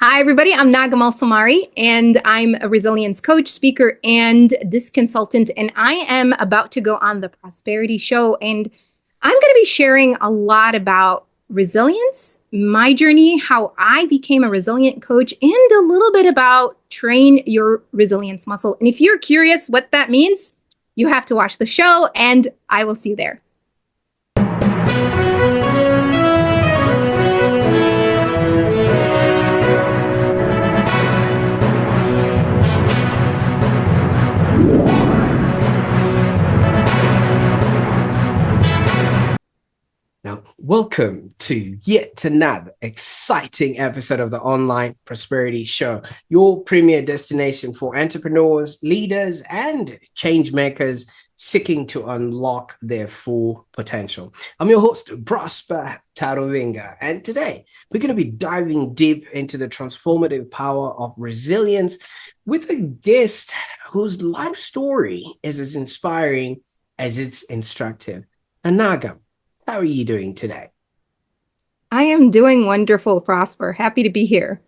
Hi, everybody. I'm Nagham Alsamari, and I'm a resilience coach, speaker, and disc consultant. And I am about to go on the Prosperity Show, and I'm going to be sharing a lot about resilience, my journey, how I became a resilient coach, and a little bit about train your resilience muscle. And if you're curious what that means, you have to watch the show, and I will see you there. Now, welcome to yet another exciting episode of the Online Prosperity Show, your premier destination for entrepreneurs, leaders, and change makers seeking to unlock their full potential. I'm your host, Prosper Taruvinga, and today we're going to be diving deep into the transformative power of resilience with a guest whose life story is as inspiring as it's instructive. Nagham, how are you doing today? I am doing wonderful, Prosper. Happy to be here.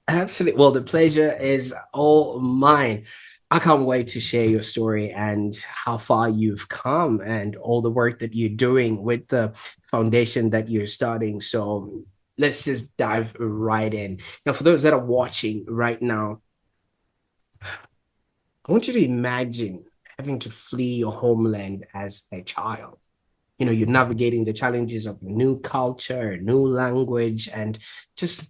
Absolutely. Well, the pleasure is all mine. I can't wait to share your story and how far you've come and all the work that you're doing with the foundation that you're starting. So let's just dive right in. Now, for those that are watching right now, I want you to imagine having to flee your homeland as a child. You're navigating the challenges of a new culture, a new language, and just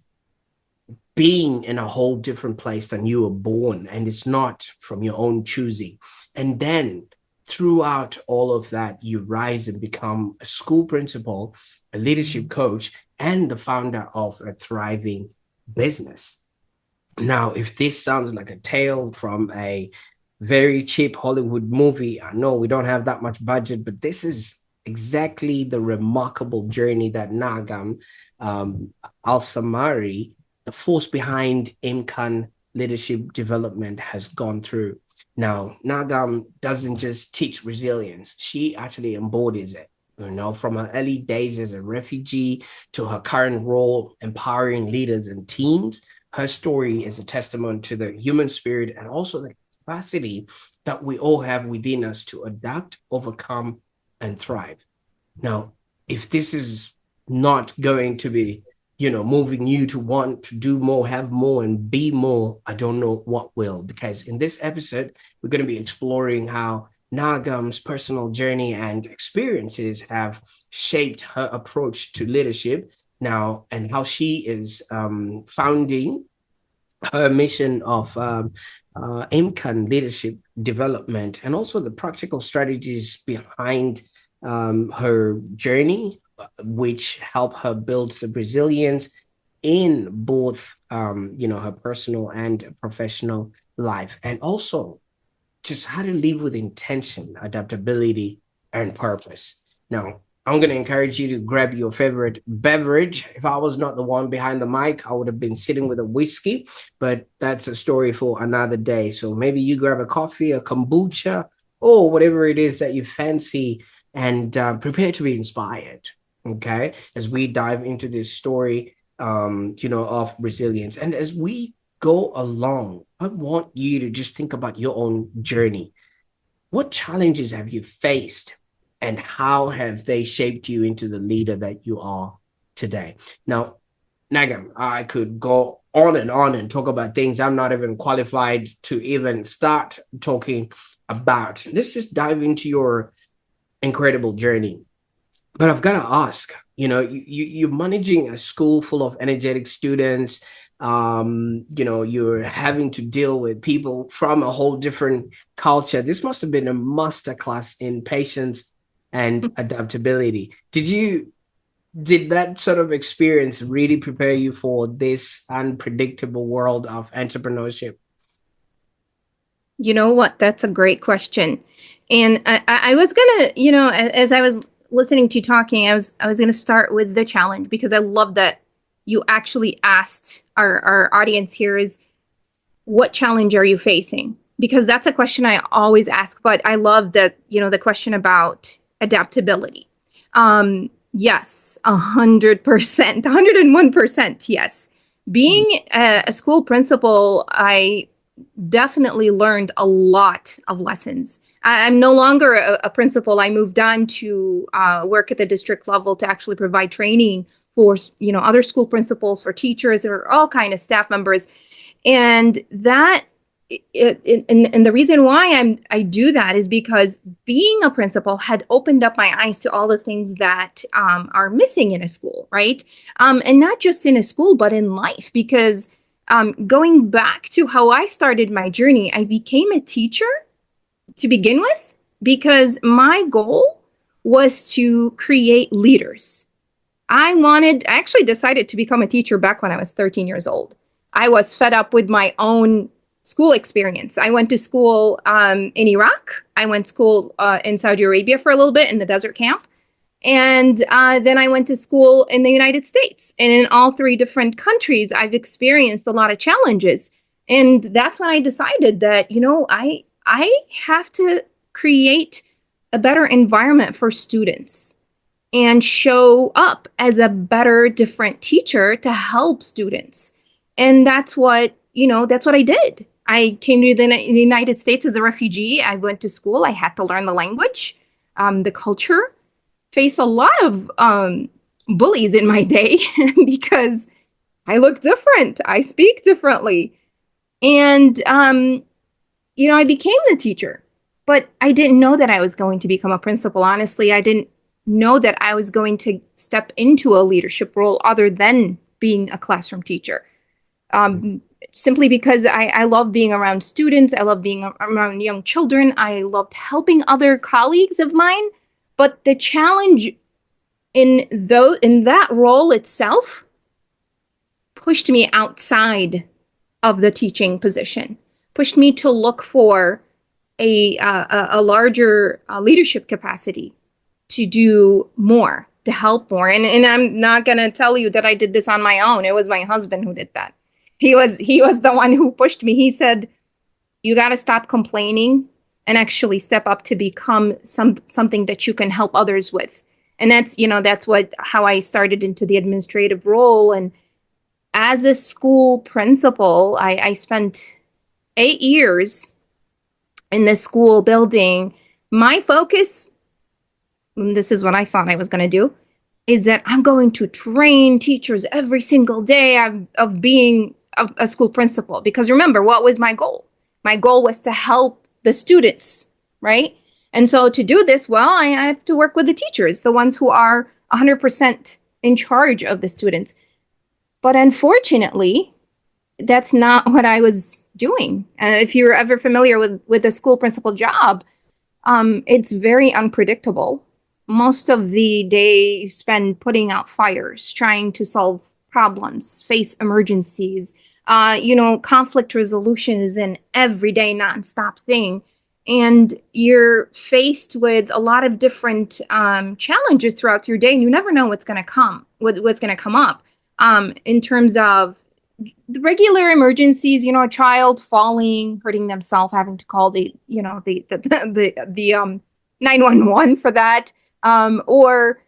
being in a whole different place than you were born, and it's not from your own choosing. And then throughout all of that, you rise and become a school principal, a leadership coach, and the founder of a thriving business. Now, if this sounds like a tale from a very cheap Hollywood movie, I know we don't have that much budget, but this is exactly the remarkable journey that Nagham Alsamari, the force behind Imkan Leadership Development, has gone through. Now, Nagham doesn't just teach resilience, she actually embodies it. From her early days as a refugee to her current role empowering leaders and teams, her story is a testament to the human spirit and also the capacity that we all have within us to adapt, overcome, and thrive. Now, if this is not going to be, moving you to want to do more, have more, and be more, I don't know what will. Because in this episode, we're going to be exploring how Nagham's personal journey and experiences have shaped her approach to leadership now, and how she is founding her mission of Imkan Leadership Development, and also the practical strategies behind her journey, which help her build the resilience in both, her personal and professional life, and also just how to live with intention, adaptability, and purpose. Now, I'm going to encourage you to grab your favorite beverage. If I was not the one behind the mic, I would have been sitting with a whiskey, but that's a story for another day. So maybe you grab a coffee, a kombucha, or whatever it is that you fancy, and prepare to be inspired, okay, as we dive into this story, of resilience. And as we go along, I want you to just think about your own journey. What challenges have you faced, and how have they shaped you into the leader that you are today? Now, Nagham, I could go on and talk about things I'm not even qualified to even start talking about. Let's just dive into your incredible journey. But I've got to ask, you're managing a school full of energetic students. You're having to deal with people from a whole different culture. This must have been a masterclass in patience and adaptability. Did that sort of experience really prepare you for this unpredictable world of entrepreneurship? You know what? That's a great question. And I was going to, as I was listening to you talking, I was going to start with the challenge, because I love that you actually asked our audience here is, what challenge are you facing? Because that's a question I always ask, but I love that, the question about adaptability. Yes, 100%, 101%. Yes. Being a school principal, I definitely learned a lot of lessons. I'm no longer a principal. I moved on to work at the district level to actually provide training for, other school principals, for teachers, or all kind of staff members. And that and the reason why I do that is because being a principal had opened up my eyes to all the things that are missing in a school, right? And not just in a school, but in life. Because going back to how I started my journey, I became a teacher to begin with because my goal was to create leaders. I actually decided to become a teacher back when I was 13 years old. I was fed up with my own school experience. I went to school in Iraq. I went to school in Saudi Arabia for a little bit in the desert camp. And then I went to school in the United States. And in all three different countries, I've experienced a lot of challenges. And that's when I decided that, I have to create a better environment for students and show up as a better, different teacher to help students. And that's what I did. I came to the United States as a refugee. I went to school. I had to learn the language, the culture, face a lot of bullies in my day because I look different. I speak differently. And, I became the teacher, but I didn't know that I was going to become a principal. Honestly, I didn't know that I was going to step into a leadership role other than being a classroom teacher. Simply because I love being around students. I love being around young children. I loved helping other colleagues of mine. But the challenge in that role itself pushed me outside of the teaching position, pushed me to look for a larger leadership capacity to do more, to help more. And I'm not going to tell you that I did this on my own. It was my husband who did that. He was the one who pushed me. He said, you got to stop complaining and actually step up to become something that you can help others with. And that's how I started into the administrative role. And as a school principal, I spent 8 years in the school building. My focus, and this is what I thought I was going to do, is that I'm going to train teachers every single day of being a school principal. Because remember, what was my goal? My goal was to help the students, right? And so to do this, well, I have to work with the teachers, the ones who are 100% in charge of the students. But unfortunately, that's not what I was doing. If you're ever familiar with a school principal job, it's very unpredictable. Most of the day you spend putting out fires, trying to solve problems, face emergencies. Conflict resolution is an everyday nonstop thing. And you're faced with a lot of different challenges throughout your day, and you never know what's going to come up in terms of the regular emergencies, a child falling, hurting themselves, having to call the 911 for that. Or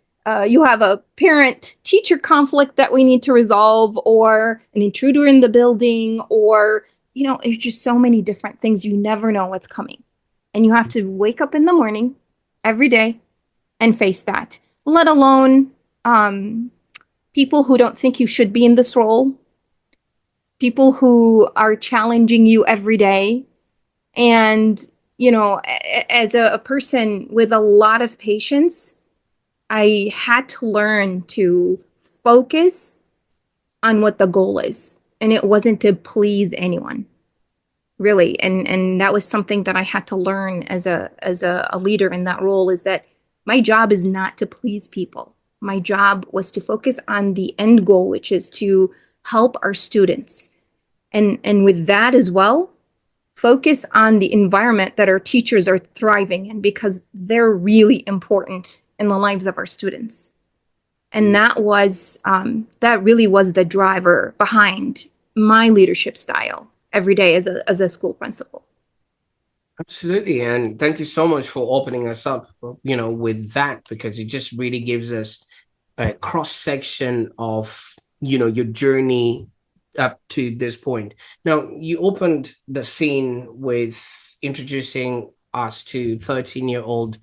you have a parent-teacher conflict that we need to resolve, or an intruder in the building, or, there's just so many different things. You never know what's coming. And you have to wake up in the morning every day and face that, let alone people who don't think you should be in this role, people who are challenging you every day. And, as a person with a lot of patience, I had to learn to focus on what the goal is. And it wasn't to please anyone, really. And that was something that I had to learn as a leader in that role, is that my job is not to please people. My job was to focus on the end goal, which is to help our students. And with that as well, focus on the environment that our teachers are thriving in, because they're really important in the lives of our students. And that really was the driver behind my leadership style every day as a school principal. Absolutely. And thank you so much for opening us up, with that, because it just really gives us a cross section of, your journey up to this point. Now, you opened the scene with introducing us to 13-year-old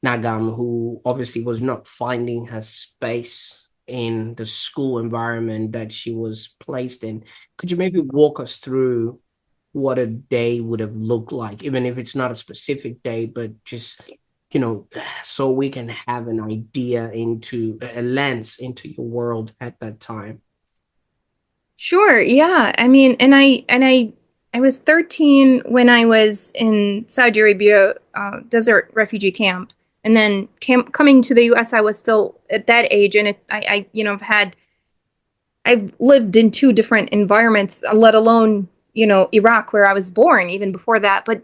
Nagham, who obviously was not finding her space in the school environment that she was placed in. Could you maybe walk us through what a day would have looked like, even if it's not a specific day, but just, so we can have an idea into a lens into your world at that time? Sure. Yeah. I mean, I was 13 when I was in Saudi Arabia, desert refugee camp, and then coming to the U.S. I was still at that age, and I've lived in two different environments, let alone, Iraq, where I was born, even before that. But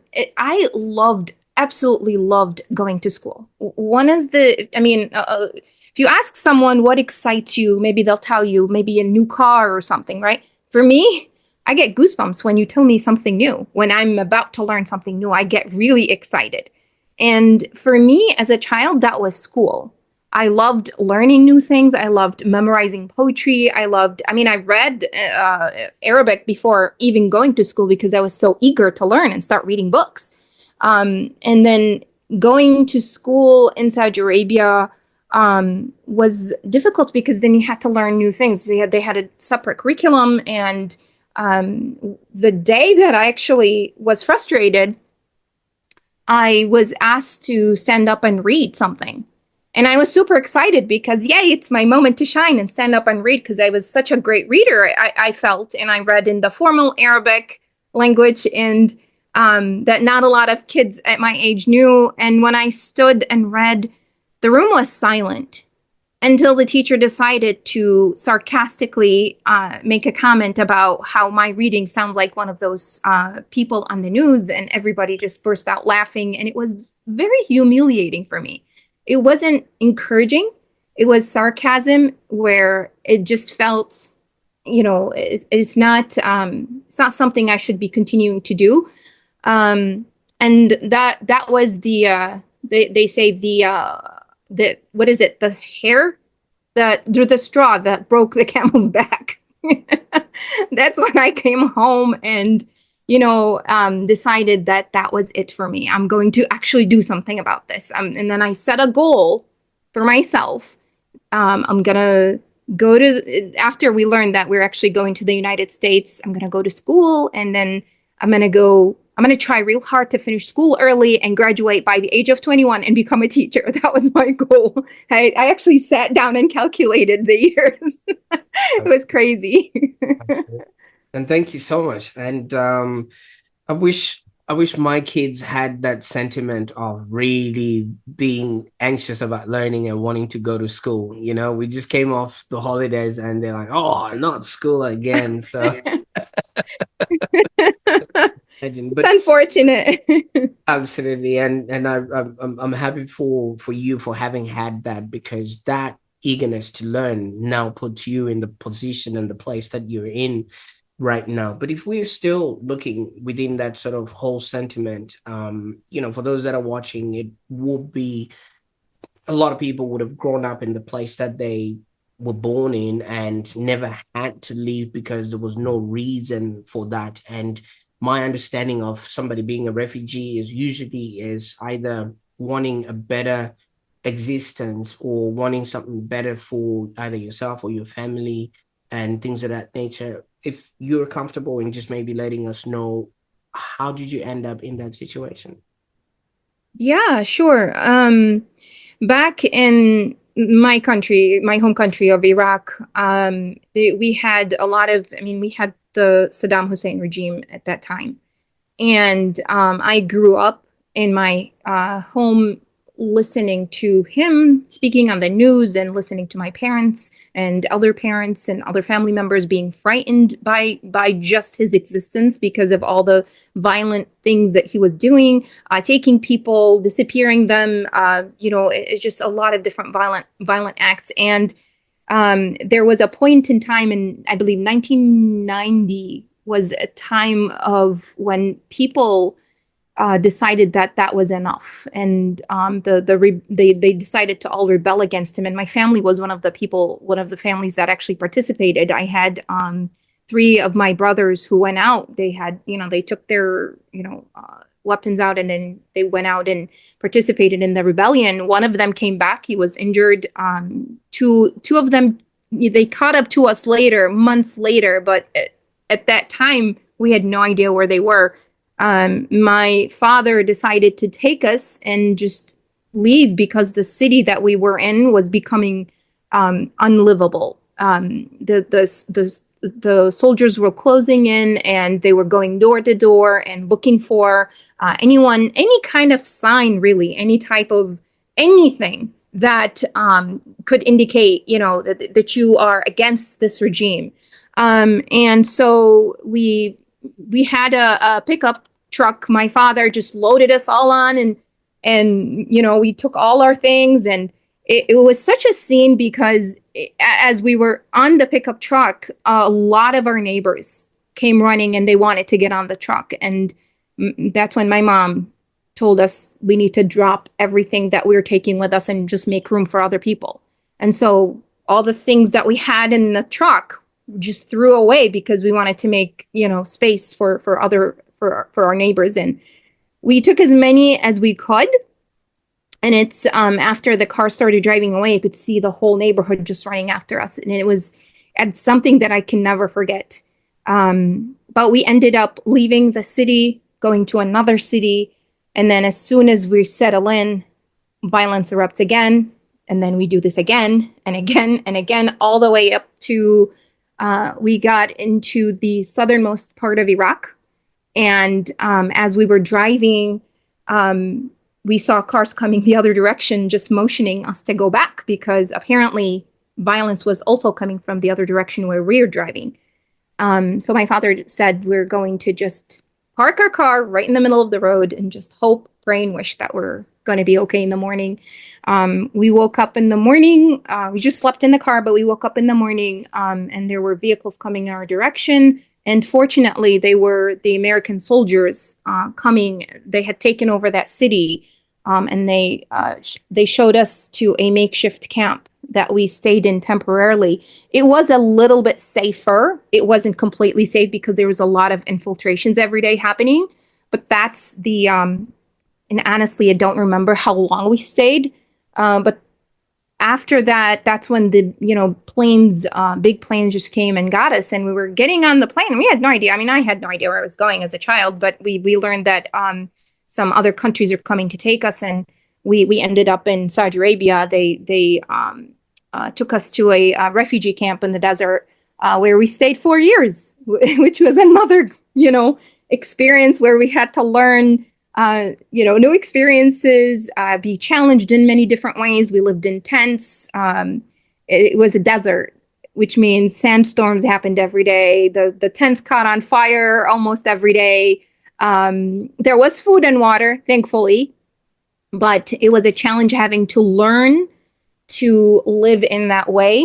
absolutely loved going to school. If you ask someone what excites you, maybe they'll tell you maybe a new car or something, right? For me, I get goosebumps when you tell me something new. When I'm about to learn something new, I get really excited. And for me as a child, that was school. I loved learning new things. I loved memorizing poetry. I read Arabic before even going to school because I was so eager to learn and start reading books. And then going to school in Saudi Arabia was difficult because then you had to learn new things. They had a separate curriculum. And the day that I actually was frustrated, I was asked to stand up and read something. And I was super excited because, yay, it's my moment to shine and stand up and read because I was such a great reader, I felt. And I read in the formal Arabic language and that not a lot of kids at my age knew. And when I stood and read, the room was silent until the teacher decided to sarcastically make a comment about how my reading sounds like one of those people on the news. And everybody just burst out laughing. And it was very humiliating for me. It wasn't encouraging. It was sarcasm where it just felt, it's not something I should be continuing to do. And that was they say the what is it? The hair that through the straw that broke the camel's back. That's when I came home and decided that was it for me. I'm going to actually do something about this. And then I set a goal for myself. I'm gonna go to after we learned that we're actually going to the United States. I'm gonna go to school, and then I'm gonna try real hard to finish school early and graduate by the age of 21 and become a teacher. That was my goal. I actually sat down and calculated the years. It was crazy. And thank you so much. And I wish my kids had that sentiment of really being anxious about learning and wanting to go to school. We just came off the holidays and they're like, "Oh, not school again." So It's unfortunate. absolutely, and I'm happy for you for having had that, because that eagerness to learn now puts you in the position and the place that you're in right now. But if we're still looking within that sort of whole sentiment, for those that are watching, it would be a lot of people would have grown up in the place that they were born in and never had to leave because there was no reason for that. And my understanding of somebody being a refugee is either wanting a better existence or wanting something better for either yourself or your family and things of that nature. If you're comfortable in just maybe letting us know, how did you end up in that situation? Yeah, sure. Back in my country, my home country of Iraq, we had we had the Saddam Hussein regime at that time. And I grew up in my home listening to him speaking on the news and listening to my parents and other parents and other family members being frightened by just his existence because of all the violent things that he was doing, taking people, disappearing them. It's just a lot of different violent acts. And there was a point in time in, I believe, 1990 was a time of when people decided that was enough, and they decided to all rebel against him. And my family was one of the families that actually participated. I had three of my brothers who went out, they had, they took their, weapons out, and then they went out and participated in the rebellion. One of them came back. He was injured. Two of them, they caught up to us later, months later, but at that time, we had no idea where they were. My father decided to take us and just leave because the city that we were in was becoming unlivable. The soldiers were closing in, and they were going door to door and looking for any kind of sign, really, any type of anything that could indicate, that you are against this regime. And so we had a pickup truck. My father just loaded us all on, and we took all our things, and it was such a scene because as we were on the pickup truck, a lot of our neighbors came running and they wanted to get on the truck. And that's when my mom told us we need to drop everything that we're taking with us and just make room for other people. And so all the things that we had in the truck just threw away because we wanted to make, space for our neighbors. And we took as many as we could. And it's after the car started driving away, you could see the whole neighborhood just running after us. And it's something that I can never forget. But we ended up leaving the city, going to another city. And then as soon as we settle in, violence erupts again. And then we do this again and again and again, all the way up to we got into the southernmost part of Iraq. And as we were driving, we saw cars coming the other direction, just motioning us to go back because apparently violence was also coming from the other direction where we were driving. So my father said, we're going to just park our car right in the middle of the road and just hope, pray, and wish that we're going to be okay in the morning. We woke up in the morning. We just slept in the car, but we woke up in the morning and there were vehicles coming in our direction. And fortunately, they were the American soldiers coming. They had taken over that city. And they showed us to a makeshift camp that we stayed in temporarily. It was a little bit safer. It wasn't completely safe because there was a lot of infiltrations every day happening. But that's and honestly, I don't remember how long we stayed. But after that, that's when the planes, big planes, just came and got us, and we were getting on the plane. And we had no idea. I mean, I had no idea where I was going as a child, but we learned that some other countries are coming to take us, and we ended up in Saudi Arabia. They took us to a refugee camp in the desert where we stayed 4 years, which was another experience where we had to learn new experiences, be challenged in many different ways. We lived in tents. It was a desert, which means sandstorms happened every day. The tents caught on fire almost every day. There was food and water, thankfully, but it was a challenge having to learn to live in that way.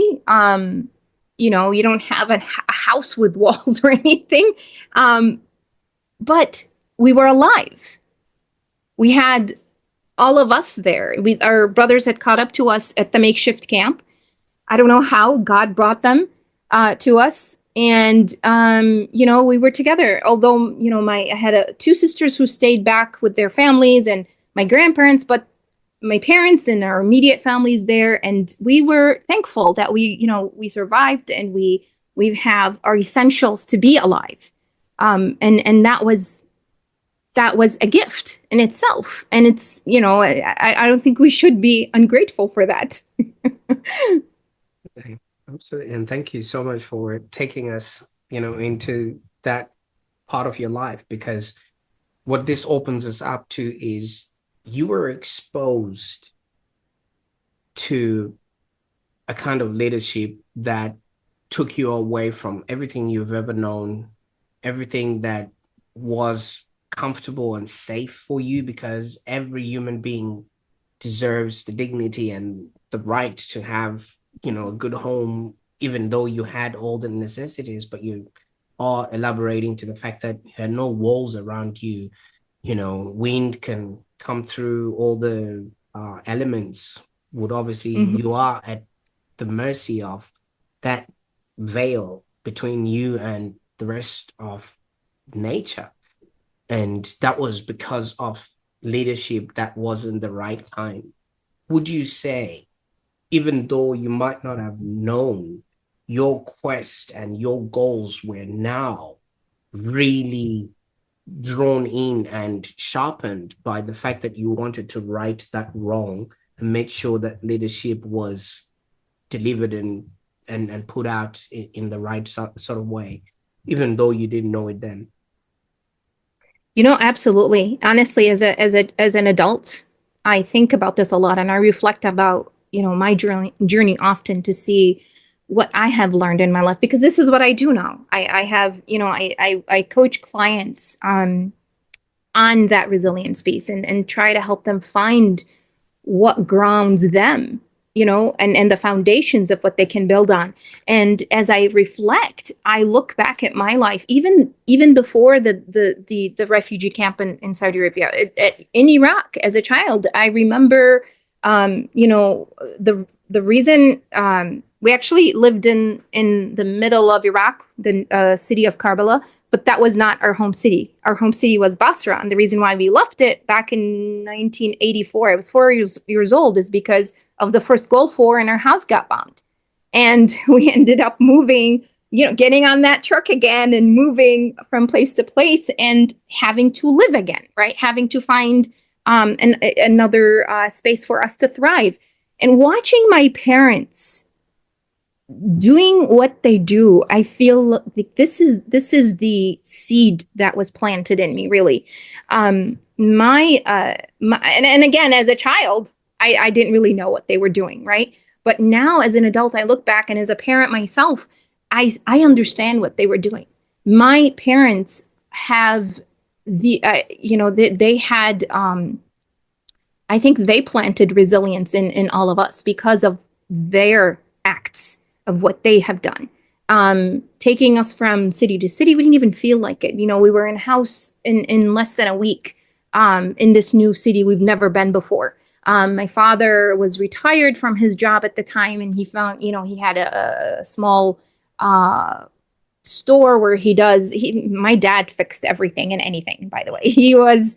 You don't have a house with walls or anything, but we were alive. We had all of us there. Our brothers had caught up to us at the makeshift camp. I don't know how God brought them to us. And, we were together, although, I had two sisters who stayed back with their families and my grandparents, but my parents and our immediate families there. And we were thankful that we survived, and we have our essentials to be alive. And that was a gift in itself. And it's, I don't think we should be ungrateful for that. Absolutely. And thank you so much for taking us, into that part of your life, because what this opens us up to is you were exposed to a kind of leadership that took you away from everything you've ever known, everything that was comfortable and safe for you, because every human being deserves the dignity and the right to have a good home, even though you had all the necessities, but you are elaborating to the fact that you had no walls around you. Wind can come through, all the elements would obviously, you are at the mercy of that veil. between you and the rest of nature. And that was because of leadership that wasn't the right time. Would you say, even though you might not have known, your quest and your goals were now really drawn in and sharpened by the fact that you wanted to right that wrong and make sure that leadership was delivered and put out in the right sort of way, even though you didn't know it then? Absolutely. Honestly, as an adult, I think about this a lot, and I reflect about, my journey often to see what I have learned in my life, because this is what I do now. I have, I coach clients on that resilience piece, and try to help them find what grounds them, and the foundations of what they can build on. And as I reflect, I look back at my life, even before the refugee camp in Saudi Arabia, in Iraq as a child. I remember, the reason, we actually lived in the middle of Iraq, the city of Karbala, but that was not our home city. Our home city was Basra. And the reason why we left it back in 1984, I was 4 years old, is because of the first Gulf War, and our house got bombed. And we ended up moving, getting on that truck again and moving from place to place and having to live again, right? Having to find another space for us to thrive. And watching my parents doing what they do, I feel like this is the seed that was planted in me, really. And again, as a child, I didn't really know what they were doing, right? But now as an adult, I look back, and as a parent myself, I understand what they were doing. My parents have they had, I think they planted resilience in all of us because of their acts of what they have done. Taking us from city to city, we didn't even feel like it. We were in a house in less than a week, in this new city we've never been before. My father was retired from his job at the time, and he found, he had a small store where my dad fixed everything and anything, by the way. He was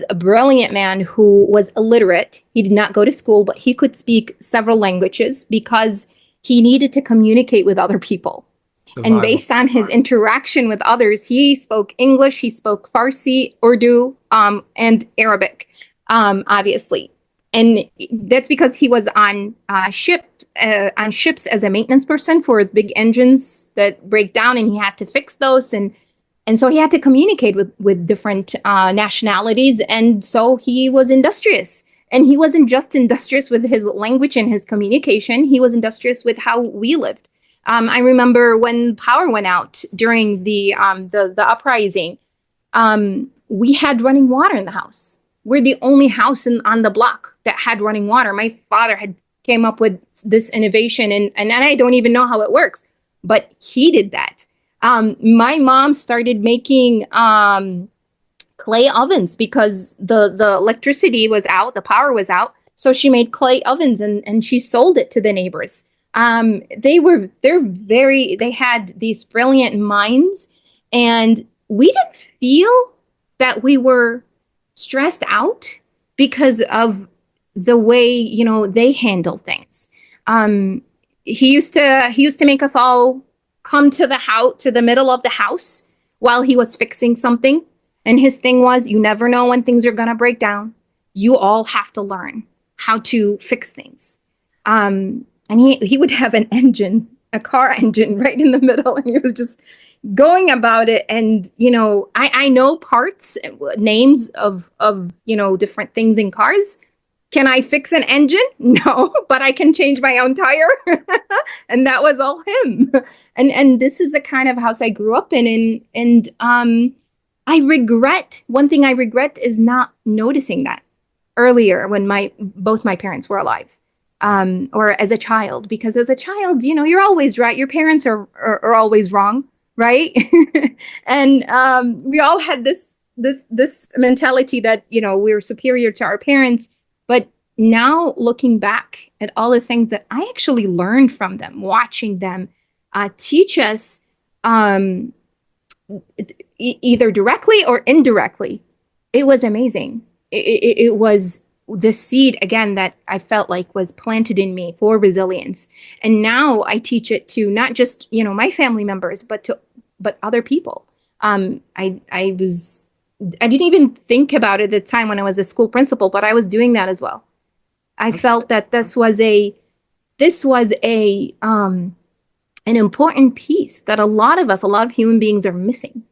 a brilliant man who was illiterate. He did not go to school, but he could speak several languages because he needed to communicate with other people. Survival. And based on his interaction with others, he spoke English, he spoke Farsi, Urdu, and Arabic, obviously. And that's because he was on ships as a maintenance person for big engines that break down, and he had to fix those. And so he had to communicate with different nationalities. And so he was industrious. And he wasn't just industrious with his language and his communication. He was industrious with how we lived. I remember when power went out during the uprising, we had running water in the house. We're the only house on the block that had running water. My father had came up with this innovation, and I don't even know how it works, but he did that. My mom started making clay ovens because the electricity was out, the power was out. So she made clay ovens, and she sold it to the neighbors. They had these brilliant minds, and we didn't feel that we were stressed out because of the way, they handle things. He used to make us all come to the middle of the house while he was fixing something. And his thing was, you never know when things are going to break down. You all have to learn how to fix things. And he would have a car engine right in the middle, and he was just going about it. And, I know parts, names of different things in cars. Can I fix an engine? No, but I can change my own tire. And that was all him. And this is the kind of house I grew up in. And one thing I regret is not noticing that earlier when both my parents were alive, or as a child, because as a child, you're always right. Your parents are always wrong, right? And we all had this mentality that, we're superior to our parents. But now looking back at all the things that I actually learned from them, watching them teach us um, either directly or indirectly. It was amazing. It was the seed, again, that I felt like was planted in me for resilience. And now I teach it to not just, my family members, but other people. I didn't even think about it at the time when I was a school principal, but I was doing that as well. I felt that this was a an important piece that a lot of human beings are missing.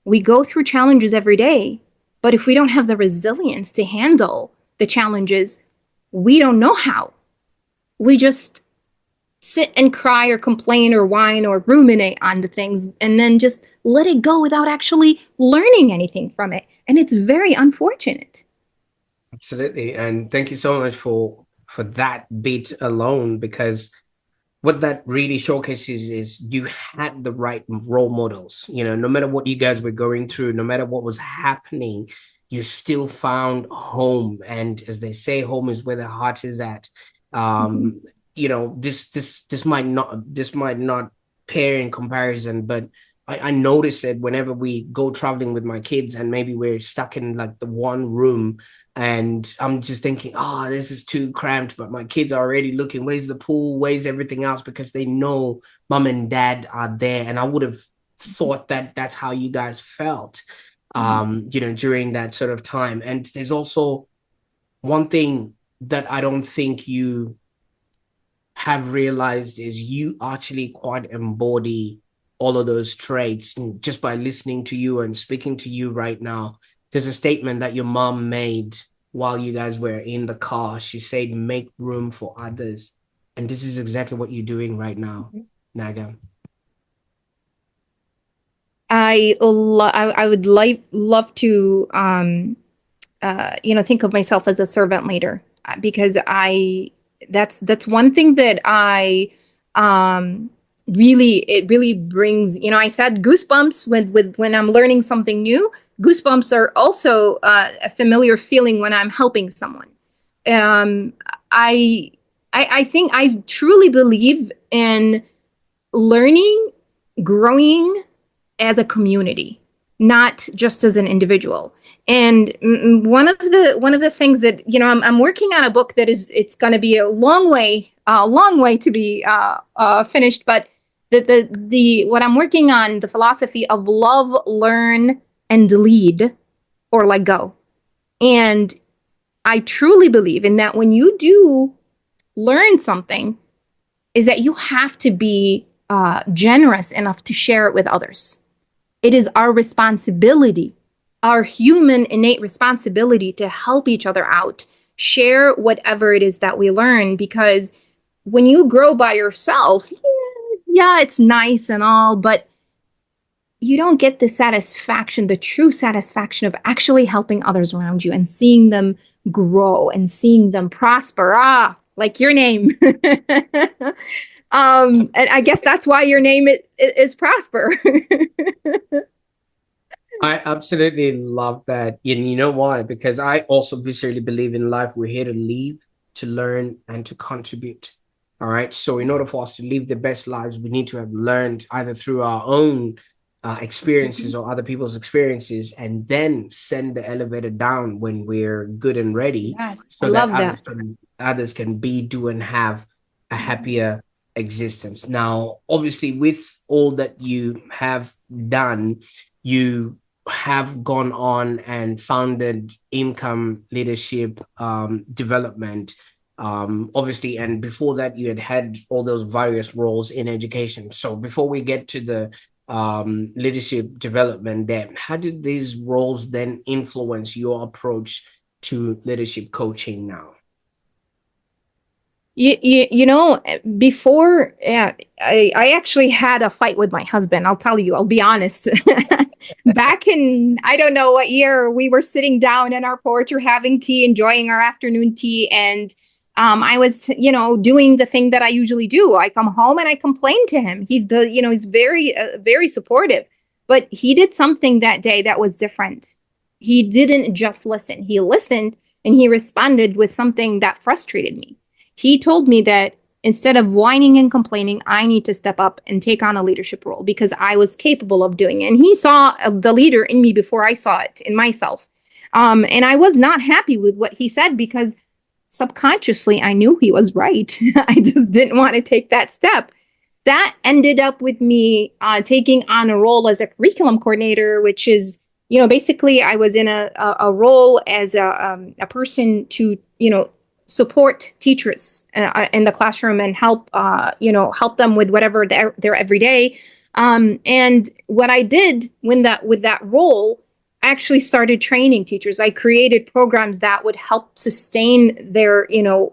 We go through challenges every day, but if we don't have the resilience to handle the challenges, we don't know how. We just sit and cry or complain or whine or ruminate on the things and then just let it go without actually learning anything from it. And it's very unfortunate. Absolutely. And thank you so much for that bit alone, because what that really showcases is you had the right role models. No matter what you guys were going through, no matter what was happening, you still found home. And as they say, home is where the heart is at. Mhm. This might not pair in comparison, but I notice it whenever we go traveling with my kids and maybe we're stuck in like the one room, and I'm just thinking, oh, this is too cramped. But my kids are already looking, where's the pool? Where's everything else? Because they know mom and dad are there. And I would have thought that that's how you guys felt, during that sort of time. And there's also one thing that I don't think you have realized is you actually quite embody all of those traits. And just by listening to you and speaking to you right now, there's a statement that your mom made while you guys were in the car. She said, make room for others. And this is exactly what you're doing right now, Nagham. I would love to think of myself as a servant leader, because that's one thing that I it really brings, I said goosebumps when I'm learning something new. Goosebumps are also a familiar feeling when I'm helping someone. Um, I, I think I truly believe in learning, growing as a community, not just as an individual. And one of the things that I'm working on a book that it's going to be a long way to be finished. But the what I'm working on, the philosophy of love, learn, and lead, or let go. And I truly believe in that. When you do learn something, is that you have to be generous enough to share it with others. It is our responsibility, our human innate responsibility, to help each other out, share whatever it is that we learn. Because when you grow by yourself, yeah, it's nice and all, but you don't get the satisfaction, the true satisfaction of actually helping others around you and seeing them grow and seeing them prosper. Like your name. And I guess that's why your name is Prosper. I absolutely love that. And you know why? Because I also viscerally believe in life, we're here to live, to learn, and to contribute. All right. So, in order for us to live the best lives, we need to have learned either through our own experiences or other people's experiences, and then send the elevator down when we're good and ready, Yes, I so that love that. others can be, do, and have a happier existence. Now, obviously, with all that you have done, you have gone on and founded Imkan Leadership Development, obviously, and before that you had all those various roles in education. So before we get to the leadership development, then how did these roles then influence your approach to leadership coaching now? Before, yeah, I actually had a fight with my husband. I'll tell you, I'll be honest. Back in, I don't know what year, we were sitting down in our porch, or having tea, enjoying our afternoon tea. And I was, doing the thing that I usually do. I come home and I complain to him. He's very, very supportive. But he did something that day that was different. He didn't just listen. He listened and he responded with something that frustrated me. He told me that instead of whining and complaining, I need to step up and take on a leadership role because I was capable of doing it. And he saw the leader in me before I saw it in myself. And I was not happy with what he said because subconsciously I knew he was right. I just didn't want to take that step. That ended up with me taking on a role as a curriculum coordinator, which is, basically I was in a role as a person to, support teachers in the classroom and help, help them with whatever their everyday. And what I did with that role, I actually started training teachers. I created programs that would help sustain their,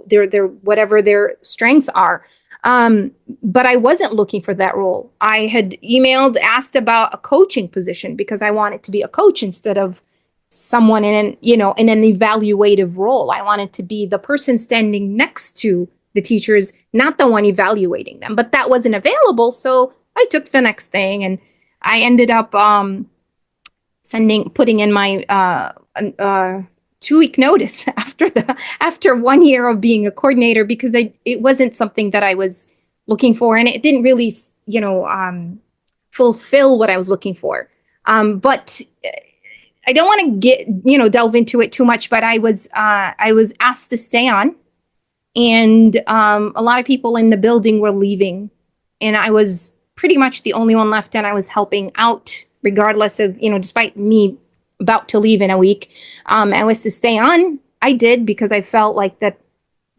their whatever their strengths are. But I wasn't looking for that role. I had emailed, asked about a coaching position because I wanted to be a coach instead of someone in an evaluative role. I wanted to be the person standing next to the teachers, not the one evaluating them. But that wasn't available, so I took the next thing, and I ended up putting in my 2-week notice after 1 year of being a coordinator because it wasn't something that I was looking for, and it didn't really fulfill what I was looking for. But I don't want to delve into it too much. But I was asked to stay on, and a lot of people in the building were leaving, and I was pretty much the only one left, and I was helping out regardless of, despite me about to leave in a week. I was to stay on. I did because I felt like that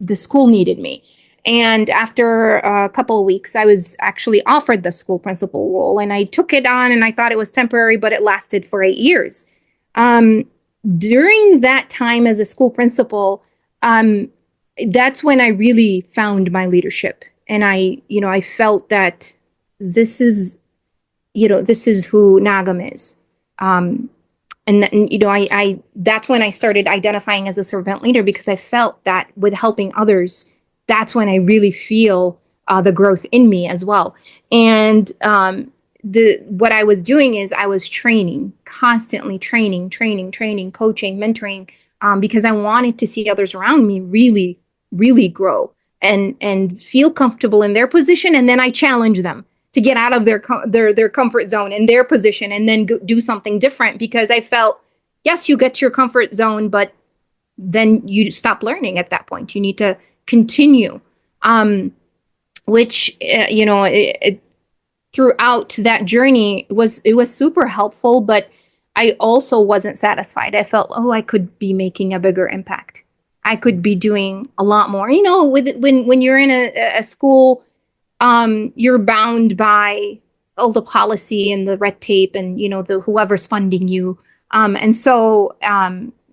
the school needed me. And after a couple of weeks, I was actually offered the school principal role, and I took it on, and I thought it was temporary, but it lasted for 8 years. During that time as a school principal, that's when I really found my leadership. And I felt that this is who Nagham is. I that's when I started identifying as a servant leader, because I felt that with helping others, that's when I really feel the growth in me as well. And what I was doing is I was constantly training, coaching, mentoring, because I wanted to see others around me really, really grow and feel comfortable in their position. And then I challenge them to get out of their comfort zone and their position, and then do something different, because I felt, yes, you get to your comfort zone, but then you stop learning at that point. You need to continue, which, throughout that journey, it was super helpful, but I also wasn't satisfied. I felt, I could be making a bigger impact. I could be doing a lot more. When you're in a school, you're bound by all the policy and the red tape and, the whoever's funding you. And so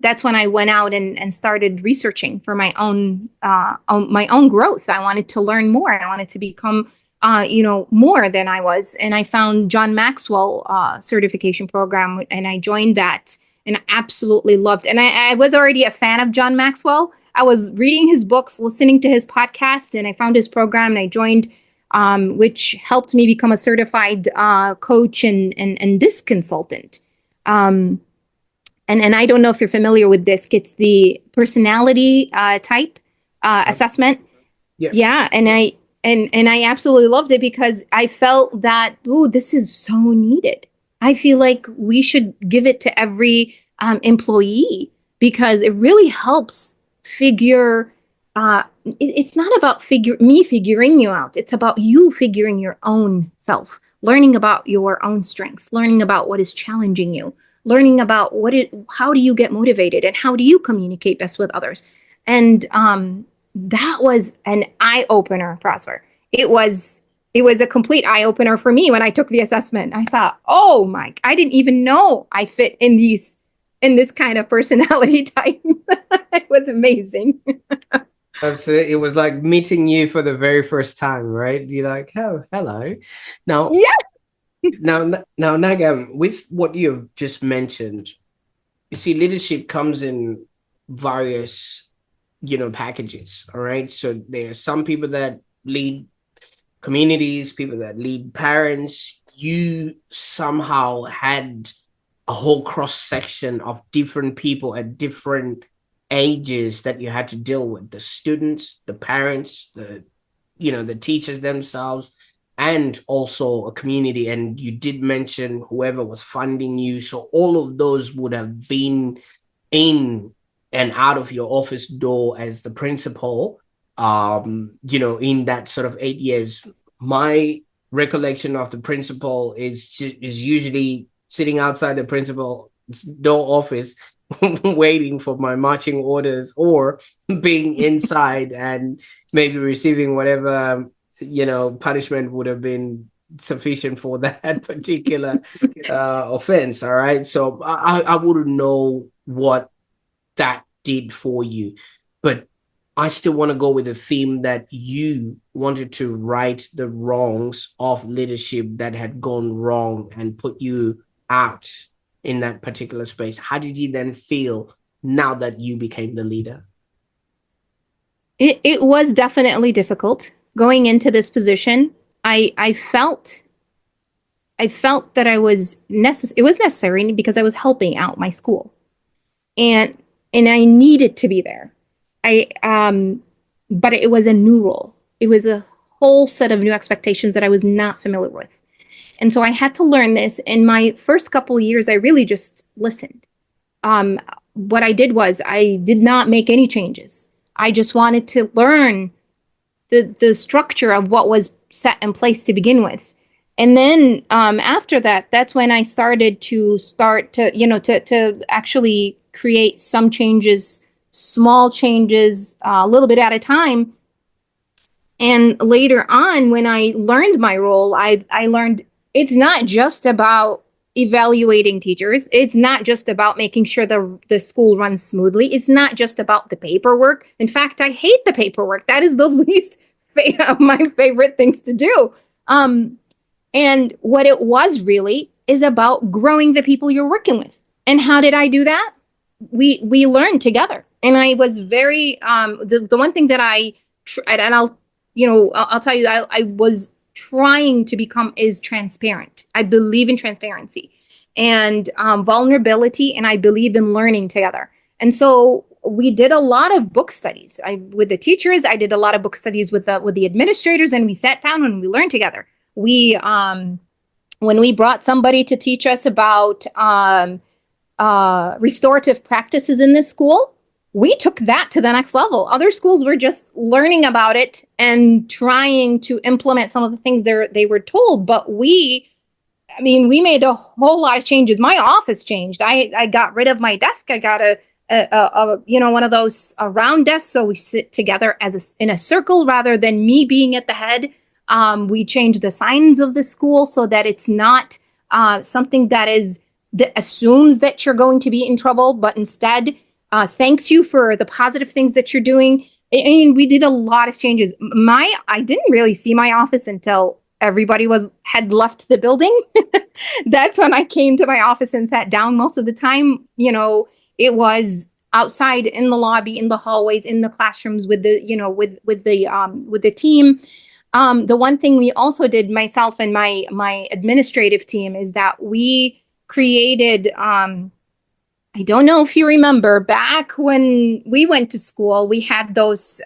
that's when I went out and started researching for my own growth. I wanted to learn more. I wanted to become, more than I was. And I found John Maxwell certification program, and I joined that, and I absolutely loved it. And I was already a fan of John Maxwell. I was reading his books, listening to his podcast, and I found his program, and I joined, which helped me become a certified coach and DISC consultant. And I don't know if you're familiar with DISC. It's the personality type assessment. Yeah. And I absolutely loved it, because I felt that, this is so needed. I feel like we should give it to every employee, because it really helps figure. It's not about me figuring you out. It's about you figuring your own self, learning about your own strengths, learning about what is challenging you, learning about how do you get motivated, and how do you communicate best with others. And that was an eye opener, Prosper. It was a complete eye opener for me when I took the assessment. I thought, I didn't even know I fit in this kind of personality type. It was amazing. Absolutely. It was like meeting you for the very first time, right? You're like, oh, hello. Now, Yeah. now, Nagham, with what you've just mentioned, you see, leadership comes in various, packages. All right. So there are some people that lead communities, people that lead parents. You somehow had a whole cross section of different people at different ages that you had to deal with: the students, the parents, the the teachers themselves, and also a community. And you did mention whoever was funding you, so all of those would have been in and out of your office door as the principal, in that sort of 8 years. My recollection of the principal is usually sitting outside the principal's door office waiting for my marching orders, or being inside and maybe receiving whatever punishment would have been sufficient for that particular offense. All right, so I wouldn't know what that did for you, but I still want to go with the theme that you wanted to right the wrongs of leadership that had gone wrong and put you out in that particular space. How did you then feel now that you became the leader? It was definitely difficult going into this position. I felt that it was necessary because I was helping out my school, and I needed to be there. But it was a new role. It was a whole set of new expectations that I was not familiar with. And so I had to learn this. In my first couple of years, I really just listened. What I did was I did not make any changes. I just wanted to learn the structure of what was set in place to begin with. And then after that, that's when I started to actually create some changes, small changes, a little bit at a time. And later on, when I learned my role, I learned it's not just about evaluating teachers. It's not just about making sure the school runs smoothly. It's not just about the paperwork. In fact, I hate the paperwork. That is the least of my favorite things to do. And what it was really is about growing the people you're working with. And how did I do that? We learned together. And I was very the one thing that and I'll tell you, I was trying to become is transparent. I believe in transparency and vulnerability, and I believe in learning together. And so we did a lot of book studies with the teachers. I did a lot of book studies with the administrators, and we sat down and we learned together. We when we brought somebody to teach us about restorative practices in this school, we took that to the next level. Other schools were just learning about it and trying to implement some of the things they were told. But we made a whole lot of changes. My office changed. I got rid of my desk. I got one of those round desks, so we sit together in a circle rather than me being at the head. We changed the signs of the school so that it's not something that assumes that you're going to be in trouble, but instead thanks you for the positive things that you're doing. And we did a lot of changes. I didn't really see my office until everybody had left the building. That's when I came to my office and sat down. Most of the time, it was outside in the lobby, in the hallways, in the classrooms with the team. The one thing we also did, myself and my administrative team, is that we created I don't know if you remember, back when we went to school, we had those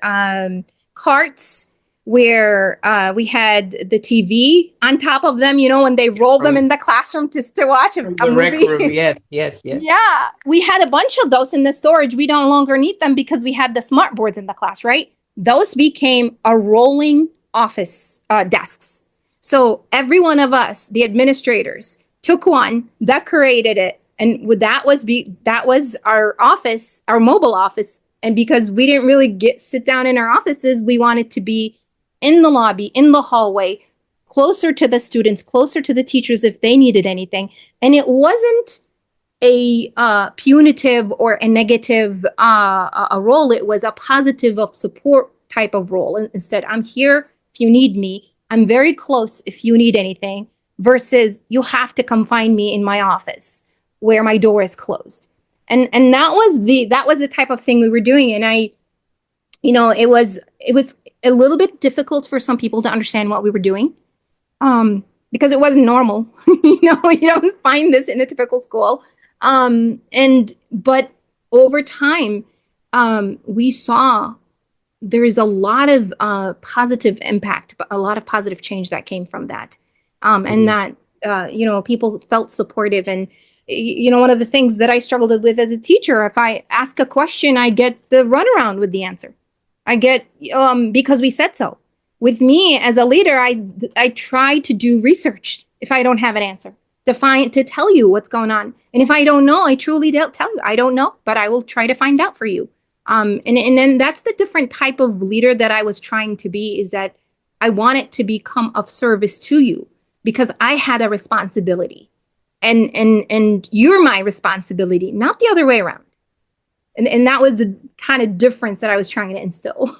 carts where we had the TV on top of them, when they rolled them in the classroom to watch a movie. Rec room. Yes. Yeah, we had a bunch of those in the storage. We no longer need them because we had the smart boards in the class, right? Those became a rolling office desks. So every one of us, the administrators, took one, decorated it, and that was our office, our mobile office. And because we didn't really sit down in our offices, we wanted to be in the lobby, in the hallway, closer to the students, closer to the teachers if they needed anything. And it wasn't a punitive or a negative a role. It was a positive of support type of role. Instead, I'm here if you need me. I'm very close if you need anything, versus you have to come find me in my office where my door is closed. And that was the type of thing we were doing. And it was a little bit difficult for some people to understand what we were doing, because it wasn't normal. You don't find this in a typical school. But over time, we saw there is a lot of positive impact, a lot of positive change that came from that. And that, people felt supportive. And, one of the things that I struggled with as a teacher, if I ask a question, I get the runaround with the answer. I get, because we said so. With me as a leader, I try to do research if I don't have an answer, to tell you what's going on. And if I don't know, I truly don't tell you. I don't know, but I will try to find out for you. And then that's the different type of leader that I was trying to be, is that I wanted to become of service to you because I had a responsibility, and you're my responsibility, not the other way around. And that was the kind of difference that I was trying to instill.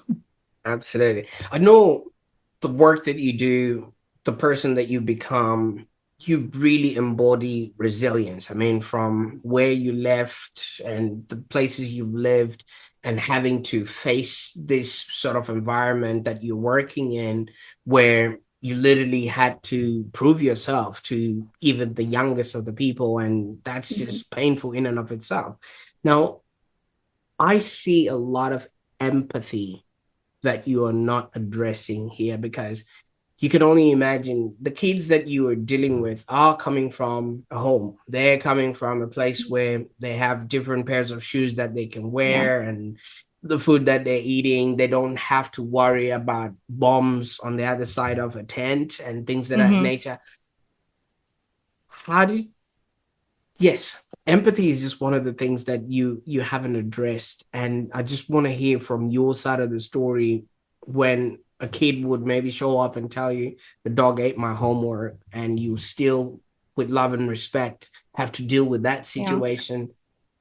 Absolutely. I know the work that you do, the person that you become, you really embody resilience. I mean, from where you left and the places you've lived, and having to face this sort of environment that you're working in, where you literally had to prove yourself to even the youngest of the people. And that's just painful in and of itself. Now, I see a lot of empathy that you are not addressing here, because you can only imagine the kids that you are dealing with are coming from a home. They're coming from a place where they have different pairs of shoes that they can wear, and the food that they're eating. They don't have to worry about bombs on the other side of a tent and things of that nature. Yes, empathy is just one of the things that you haven't addressed. And I just want to hear from your side of the story, when a kid would maybe show up and tell you the dog ate my homework, and you still, with love and respect, have to deal with that situation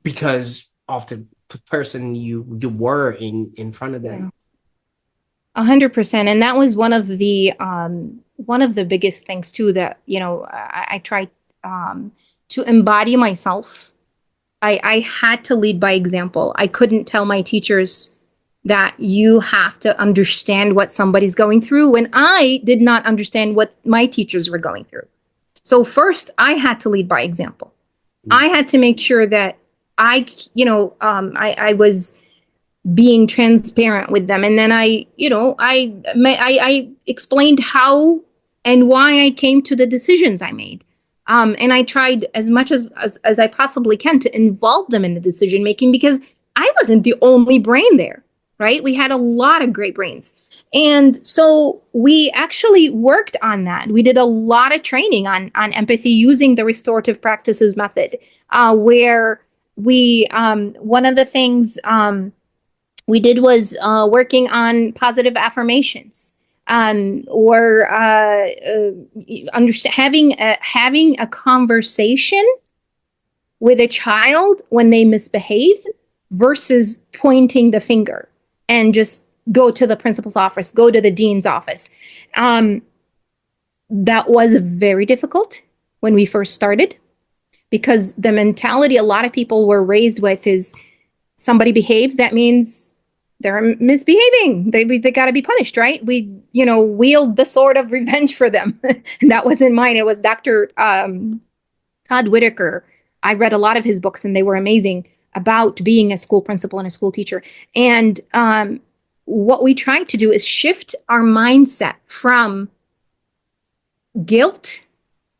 because of the person you were in front of them. 100%. And that was one of the biggest things too, that, I tried to embody myself. I had to lead by example. I couldn't tell my teachers that you have to understand what somebody's going through when I did not understand what my teachers were going through. So first, I had to lead by example. I had to make sure that I was being transparent with them. And then I explained how and why I came to the decisions I made. And I tried as much as I possibly can to involve them in the decision making, because I wasn't the only brain there, right? We had a lot of great brains. And so we actually worked on that. We did a lot of training on empathy using the restorative practices method, where we, one of the things we did was working on positive affirmations. Or having a conversation with a child when they misbehave, versus pointing the finger and just go to the principal's office, go to the dean's office. That was very difficult when we first started, because the mentality a lot of people were raised with is, somebody behaves, that means they're misbehaving. They got to be punished, right? We, wield the sword of revenge for them. And that wasn't mine. It was Dr. Todd Whitaker. I read a lot of his books, and they were amazing about being a school principal and a school teacher. And what we tried to do is shift our mindset from guilt,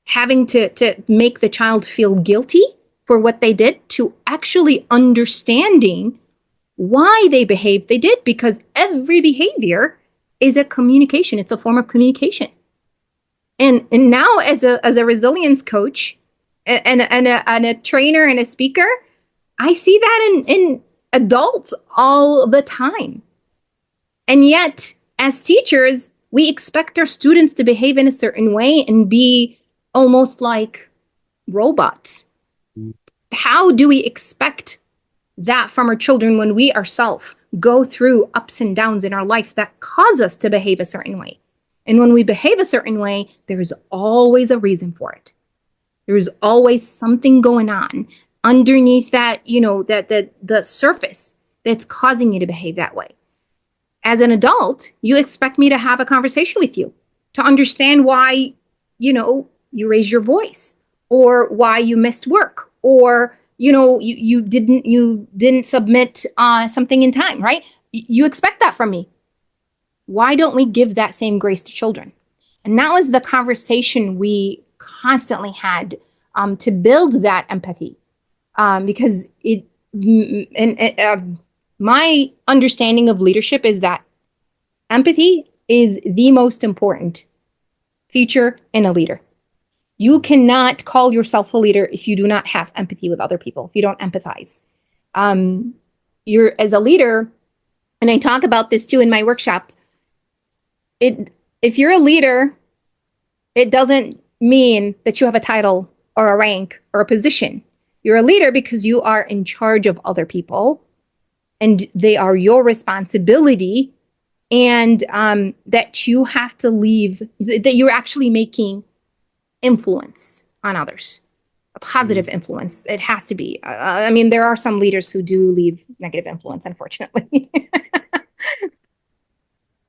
having to make the child feel guilty for what they did, to actually understanding why they behaved they did, because every behavior is a communication. It's a form of communication. And now as a resilience coach and a trainer and a speaker, I see that in adults all the time. And yet, as teachers, we expect our students to behave in a certain way and be almost like robots. How do we expect that from our children when we ourselves go through ups and downs in our life that cause us to behave a certain way? And when we behave a certain way, there's always a reason for it. There's always something going on underneath that, that the surface that's causing you to behave that way. As an adult, you expect me to have a conversation with you to understand why, you raised your voice, or why you missed work, or you didn't submit something in time, right? you expect that from me. Why don't we give that same grace to children? And that was the conversation we constantly had to build that empathy, because my understanding of leadership is that empathy is the most important feature in a leader. You cannot call yourself a leader if you do not have empathy with other people, if you don't empathize. You're, as a leader, and I talk about this too in my workshops, if you're a leader, it doesn't mean that you have a title or a rank or a position. You're a leader because you are in charge of other people and they are your responsibility, and that you have to leave, that you're actually making influence on others, a positive influence. It has to be. I mean, there are some leaders who do leave negative influence, unfortunately.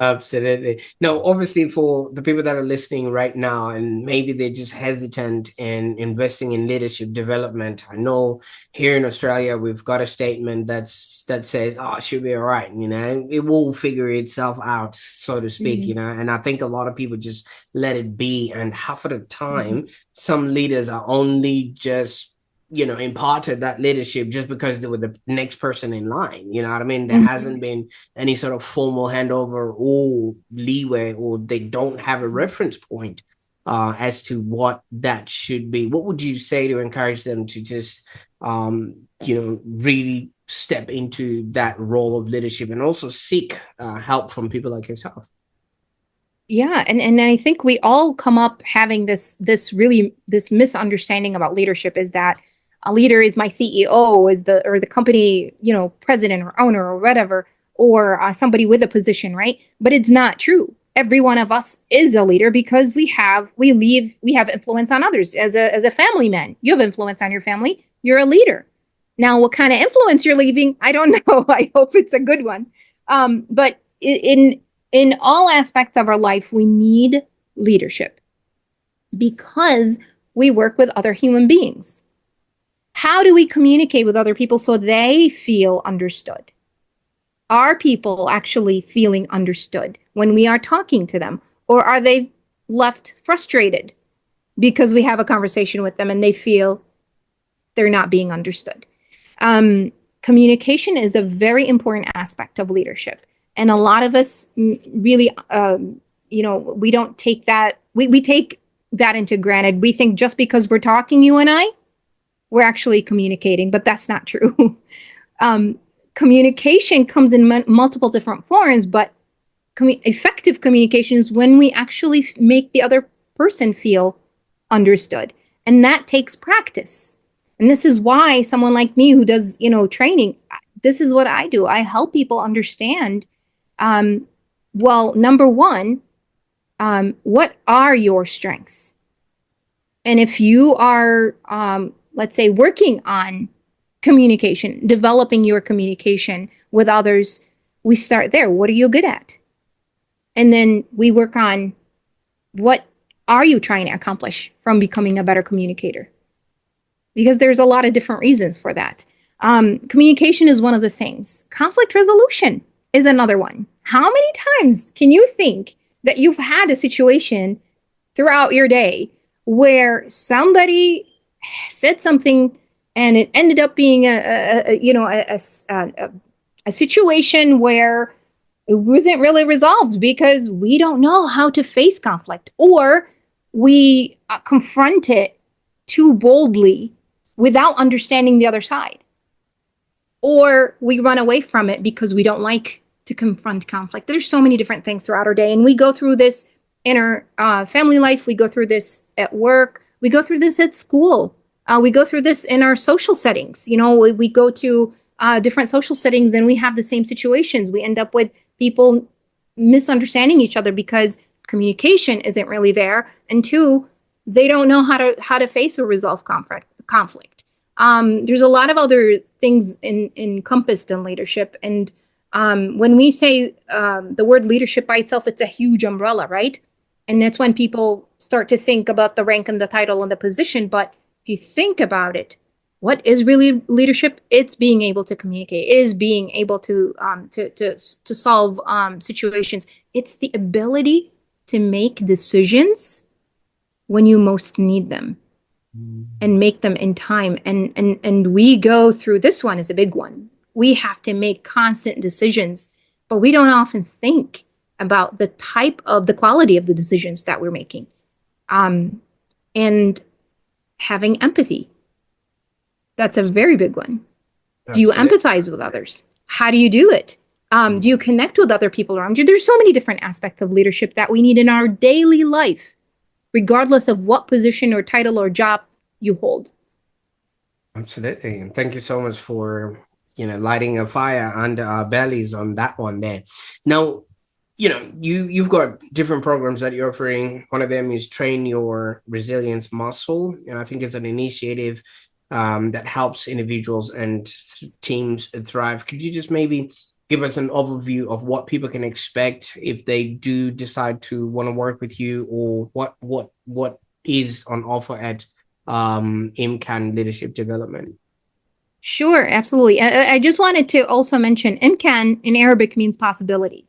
Absolutely. No, obviously for the people that are listening right now and maybe they're just hesitant in investing in leadership development. I know here in Australia we've got a statement that says, oh, it should be all right, it will figure itself out, so to speak, and I think a lot of people just let it be. And half of the time, some leaders are only just imparted that leadership just because they were the next person in line. You know what I mean? There hasn't been any sort of formal handover or leeway, or they don't have a reference point as to what that should be. What would you say to encourage them to just, really step into that role of leadership and also seek help from people like yourself? Yeah, and I think we all come up having this misunderstanding about leadership, is that a leader is my CEO, is the company, president or owner or whatever, or somebody with a position, right? But it's not true. Every one of us is a leader because we have influence on others. As a family man, you have influence on your family. You're a leader. Now, what kind of influence you're leaving, I don't know. I hope it's a good one. But in all aspects of our life, we need leadership because we work with other human beings. How do we communicate with other people so they feel understood? Are people actually feeling understood when we are talking to them? Or are they left frustrated because we have a conversation with them and they feel they're not being understood? Communication is a very important aspect of leadership. And a lot of us really, we don't take that, we take that into granted. We think just because we're talking, you and I, we're actually communicating, but that's not true. Communication comes in multiple different forms, but effective communication is when we actually make the other person feel understood. And that takes practice. And this is why someone like me who does, training, this is what I do. I help people understand, well, number one, what are your strengths? And if you are, let's say, working on communication, developing your communication with others, we start there. What are you good at? And then we work on what are you trying to accomplish from becoming a better communicator? Because there's a lot of different reasons for that. Communication is one of the things. Conflict resolution is another one. How many times can you think that you've had a situation throughout your day where somebody said something and it ended up being a situation where it wasn't really resolved because we don't know how to face conflict, or we confront it too boldly without understanding the other side, or we run away from it because we don't like to confront conflict. There's so many different things throughout our day, and we go through this in our family life. We go through this at work. We go through this at school. We go through this in our social settings. We go to different social settings and we have the same situations. We end up with people misunderstanding each other because communication isn't really there. And two, they don't know how to face or resolve conflict. There's a lot of other things encompassed in leadership. And when we say the word leadership by itself, it's a huge umbrella, right? And that's when people start to think about the rank and the title and the position. But if you think about it, what is really leadership? It's being able to communicate. It is being able to solve situations. It's the ability to make decisions when you most need them and make them in time. And we go through, this one is a big one. We have to make constant decisions, but we don't often think about the quality of the decisions that we're making. And having empathy. That's a very big one. Do you empathize with others? How do you do it? Do you connect with other people around you? There's so many different aspects of leadership that we need in our daily life, regardless of what position or title or job you hold. Absolutely. And thank you so much for, lighting a fire under our bellies on that one there. Now, you've got different programs that you're offering. One of them is Train Your Resilience Muscle. And I think it's an initiative that helps individuals and teams thrive. Could you just maybe give us an overview of what people can expect if they do decide to want to work with you, or what is on offer at Imkan Leadership Development? Sure, absolutely. I just wanted to also mention Imkan in Arabic means possibility.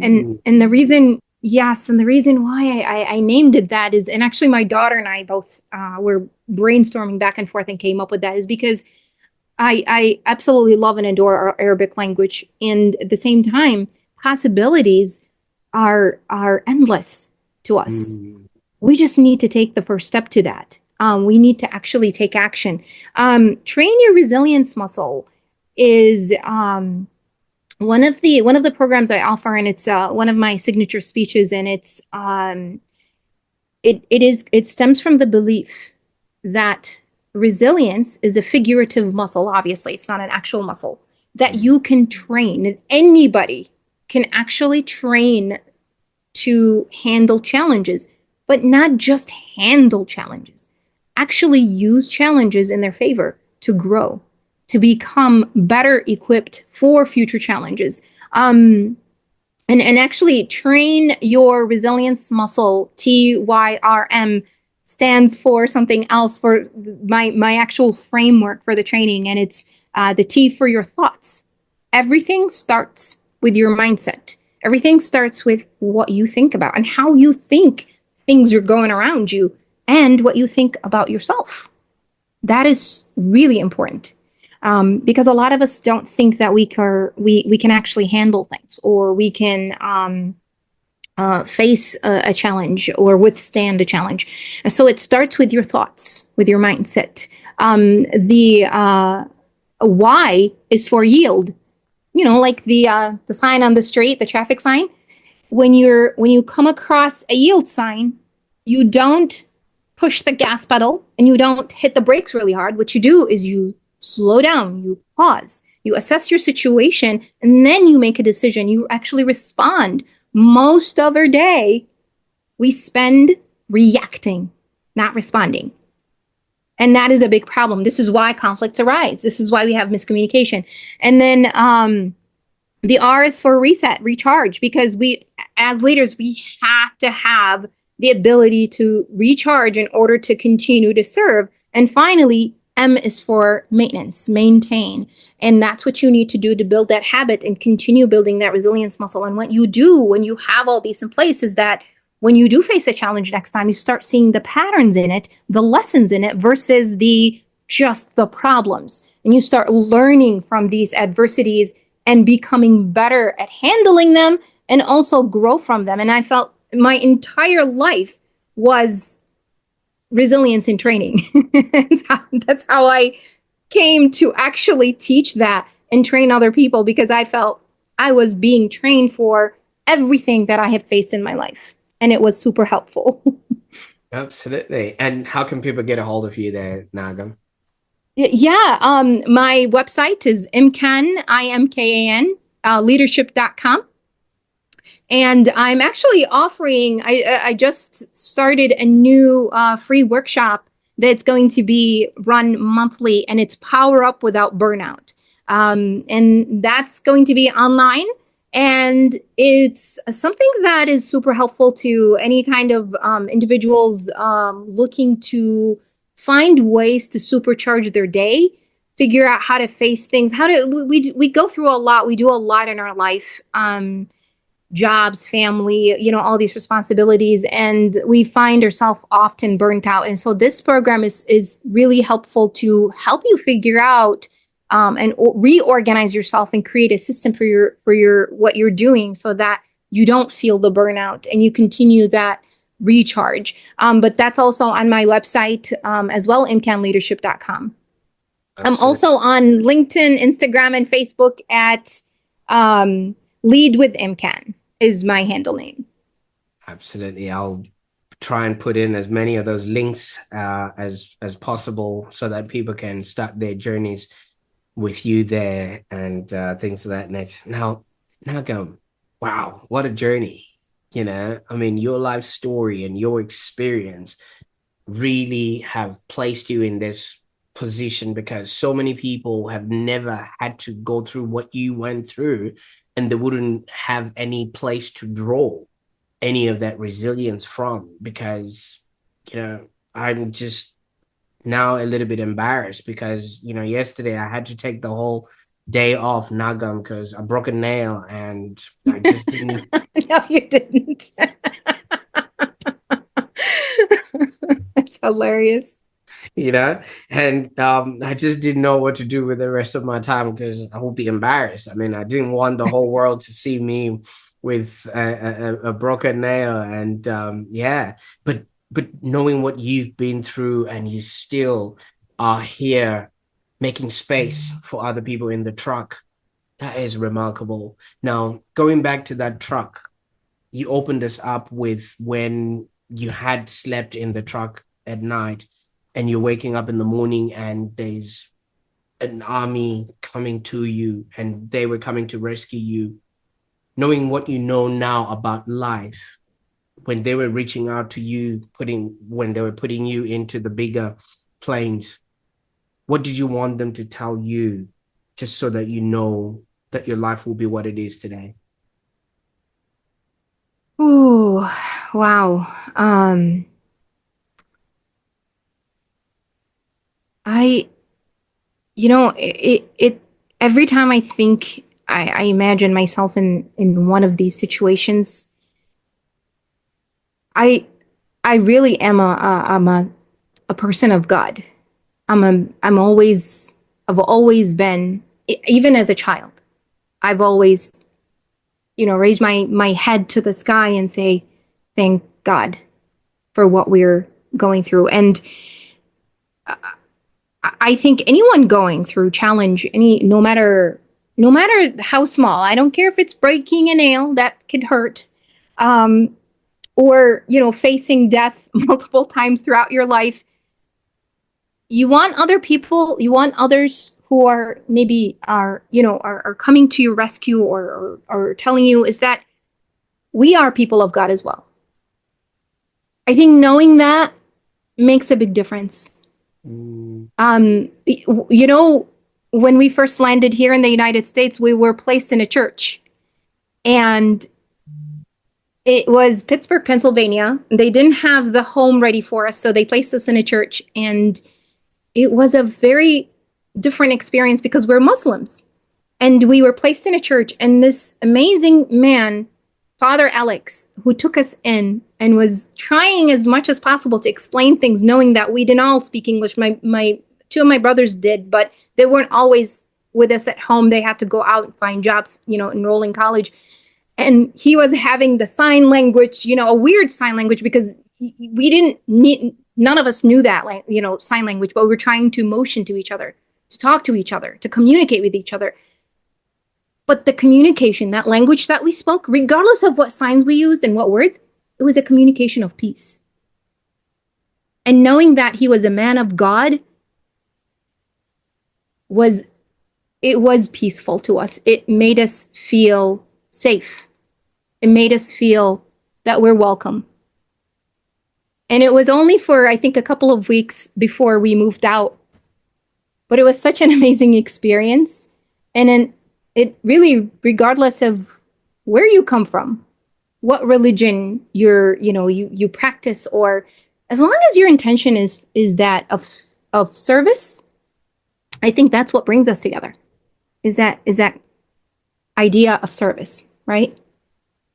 And the reason, yes, and the reason why I named it that is, and actually my daughter and I both were brainstorming back and forth and came up with that, is because I absolutely love and adore our Arabic language. And at the same time, possibilities are endless to us. We just need to take the first step to that. We need to actually take action. Train Your Resilience Muscle is one of the programs I offer, and it's one of my signature speeches, and it stems from the belief that resilience is a figurative muscle. Obviously, it's not an actual muscle that you can train, and anybody can actually train to handle challenges, but not just handle challenges, actually use challenges in their favor to grow, to become better equipped for future challenges. And actually train your resilience muscle, TYRM, stands for something else, for my actual framework for the training. And it's the T for your thoughts. Everything starts with your mindset. Everything starts with what you think about and how you think things are going around you and what you think about yourself. That is really important. Because a lot of us don't think that we can actually handle things, or we can face a challenge or withstand a challenge. And so it starts with your thoughts, with your mindset. The Y is for yield. Like the sign on the street, the traffic sign. When you come across a yield sign, you don't push the gas pedal and you don't hit the brakes really hard. What you do is you slow down, you pause, you assess your situation, and then you make a decision. You actually respond. Most of our day, we spend reacting, not responding. And that is a big problem. This is why conflicts arise. This is why we have miscommunication. And then the R is for reset, recharge, because we, as leaders, we have to have the ability to recharge in order to continue to serve. And finally, M is for maintenance, maintain. And that's what you need to do to build that habit and continue building that resilience muscle. And what you do when you have all these in place is that when you do face a challenge next time, you start seeing the patterns in it, the lessons in it, versus just the problems. And you start learning from these adversities and becoming better at handling them and also grow from them. And I felt my entire life was resilience in training. That's how I came to actually teach that and train other people, because I felt I was being trained for everything that I had faced in my life. And it was super helpful. Absolutely. And how can people get a hold of you there, Nagham? Yeah. My website is Imkan, IMKAN, leadership.com. And I'm actually offering, I just started a new free workshop that's going to be run monthly, and it's Power Up Without Burnout. And that's going to be online. And it's something that is super helpful to any kind of individuals looking to find ways to supercharge their day, figure out how to face things, we go through a lot. We do a lot in our life. Jobs, family, all these responsibilities, and we find ourselves often burnt out. And so this program is really helpful to help you figure out and reorganize yourself and create a system for your what you're doing, so that you don't feel the burnout and you continue that recharge. But that's also on my website as well, imkanleadership.com. I'm also on LinkedIn, Instagram, and Facebook at Lead with Imkan is my handle name. Absolutely. I'll try and put in as many of those links as possible so that people can start their journeys with you there and things of that nature. Now, Nagham, wow, what a journey. I mean, your life story and your experience really have placed you in this position, because so many people have never had to go through what you went through, and they wouldn't have any place to draw any of that resilience from, because I'm just now a little bit embarrassed because yesterday I had to take the whole day off, Nagham, because I broke a nail and I just didn't. No, you didn't. That's hilarious. And I just didn't know what to do with the rest of my time because I would be embarrassed. I mean, I didn't want the whole world to see me with a broken nail, and but knowing what you've been through, and you still are here making space for other people in the truck, that is remarkable. Now, going back to that truck, you opened us up with when you had slept in the truck at night and you're waking up in the morning and there's an army coming to you and they were coming to rescue you. Knowing what you know now about life, when they were reaching out to you, when they were putting you into the bigger planes, what did you want them to tell you, just so that you know that your life will be what it is today? Ooh, wow. I, it every time I think, I imagine myself in one of these situations, I I really am I'm a person of God. I've always been, even as a child, I've always, raised my head to the sky and say, thank God for what we're going through. And I think anyone going through challenge, no matter how small, I don't care if it's breaking a nail that could hurt, or facing death multiple times throughout your life. You want others who are maybe are coming to your rescue, or telling you, is that we are people of God as well. I think knowing that makes a big difference. When we first landed here in the United States, we were placed in a church, and it was Pittsburgh, Pennsylvania. They didn't have the home ready for us, so they placed us in a church, and it was a very different experience because we're Muslims, and we were placed in a church, and this amazing man, Father Alex, who took us in and was trying as much as possible to explain things, knowing that we didn't all speak English. My two of my brothers did, but they weren't always with us at home. They had to go out and find jobs, enroll in college. And he was having the sign language, a weird sign language, because we didn't need, none of us knew that, sign language, but we were trying to motion to each other, to talk to each other, to communicate with each other. But the communication, that language that we spoke, regardless of what signs we used and what words, it was a communication of peace. And knowing that he was a man of God was peaceful to us. It made us feel safe. It made us feel that we're welcome. And it was only for, I think, a couple of weeks before we moved out. But it was such an amazing experience. And then it really, regardless of where you come from, what religion you practice, or as long as your intention is that of service, I think that's what brings us together. Is that idea of service, right?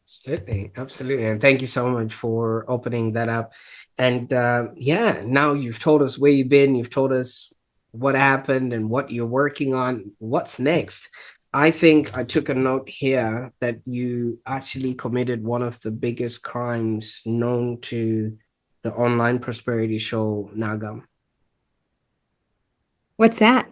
Absolutely, absolutely. And thank you so much for opening that up. And yeah, now you've told us where you've been, you've told us what happened and what you're working on. What's next? I think I took a note here that you actually committed one of the biggest crimes known to the online prosperity show, Nagham. What's that?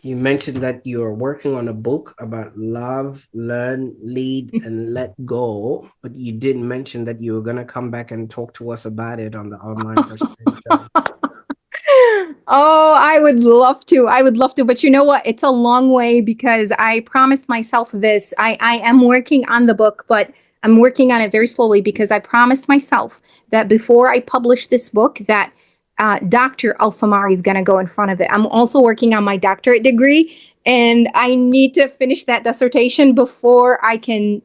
You mentioned that you're working on a book about love, learn, lead, and let go, but you didn't mention that you were going to come back and talk to us about it on the Online Prosperity Show. Oh, I would love to. I would love to. But you know what? It's a long way because I promised myself this. I am working on the book, but I'm working on it very slowly because I promised myself that before I publish this book, that Dr. Alsamari is going to go in front of it. I'm also working on my doctorate degree, and I need to finish that dissertation before I can,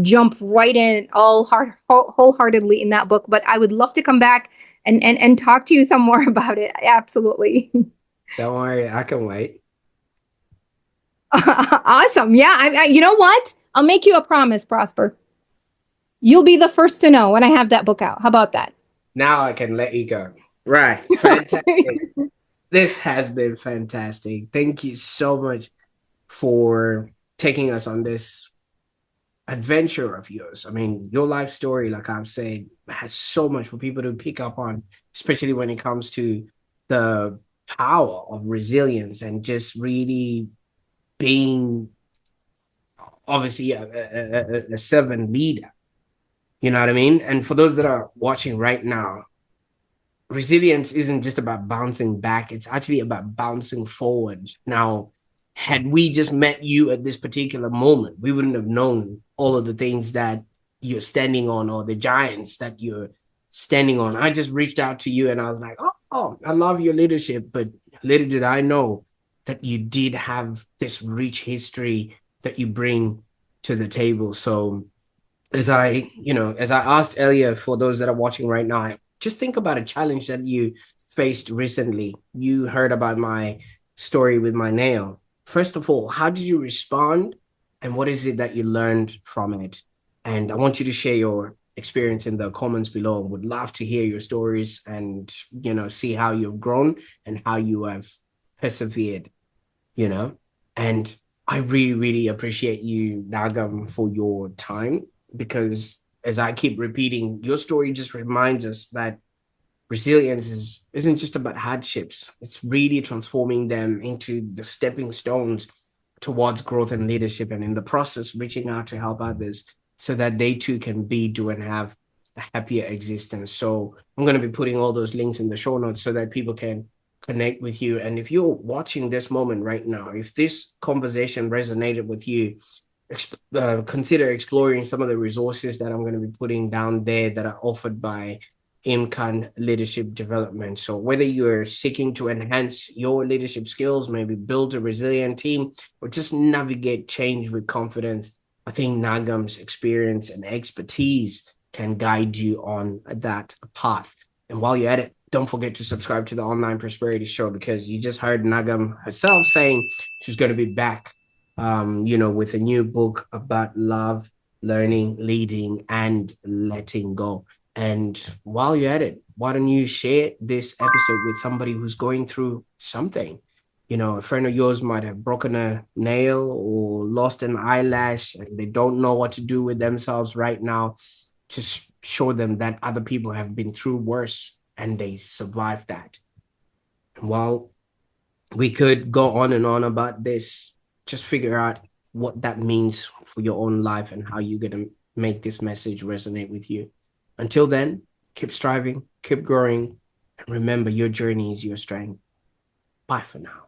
jump right in wholeheartedly in that book. But I would love to come back and talk to you some more about it. Absolutely. Don't worry, I can wait. Awesome. Yeah. You know what? I'll make you a promise, Prosper. You'll be the first to know when I have that book out. How about that? Now I can let you go. Right. Fantastic. This has been fantastic. Thank you so much for taking us on this adventure of yours. I mean, your life story, like I've said, has so much for people to pick up on, especially when it comes to the power of resilience and just really being obviously a servant leader. You know what I mean? And for those that are watching right now, resilience isn't just about bouncing back, it's actually about bouncing forward. Now, had we just met you at this particular moment, we wouldn't have known all of the things that you're standing on or the giants that you're standing on. I just reached out to you and I was like, oh, I love your leadership. But little did I know that you did have this rich history that you bring to the table. So as I asked earlier, for those that are watching right now, just think about a challenge that you faced recently. You heard about my story with my nail. First of all, how did you respond? And what is it that you learned from it? And I want you to share your experience in the comments below. Would love to hear your stories and, see how you've grown and how you have persevered, you know? And I really, really appreciate you, Nagham, for your time because as I keep repeating, your story just reminds us that resilience isn't just about hardships. It's really transforming them into the stepping stones towards growth and leadership, and in the process, reaching out to help others so that they too can do and have a happier existence. So I'm going to be putting all those links in the show notes so that people can connect with you. And if you're watching this moment right now, if this conversation resonated with you, consider exploring some of the resources that I'm going to be putting down there that are offered by Imkan Leadership Development. So whether you're seeking to enhance your leadership skills, maybe build a resilient team, or just navigate change with confidence, I think Nagham's experience and expertise can guide you on that path. And while you're at it, don't forget to subscribe to the Online Prosperity Show because you just heard Nagham herself saying she's going to be back, with a new book about love, learning, leading, and letting go. And while you're at it, why don't you share this episode with somebody who's going through something? A friend of yours might have broken a nail or lost an eyelash and they don't know what to do with themselves right now. Just show them that other people have been through worse and they survived that. And while we could go on and on about this, just figure out what that means for your own life and how you're going to make this message resonate with you. Until then, keep striving, keep growing, and remember your journey is your strength. Bye for now.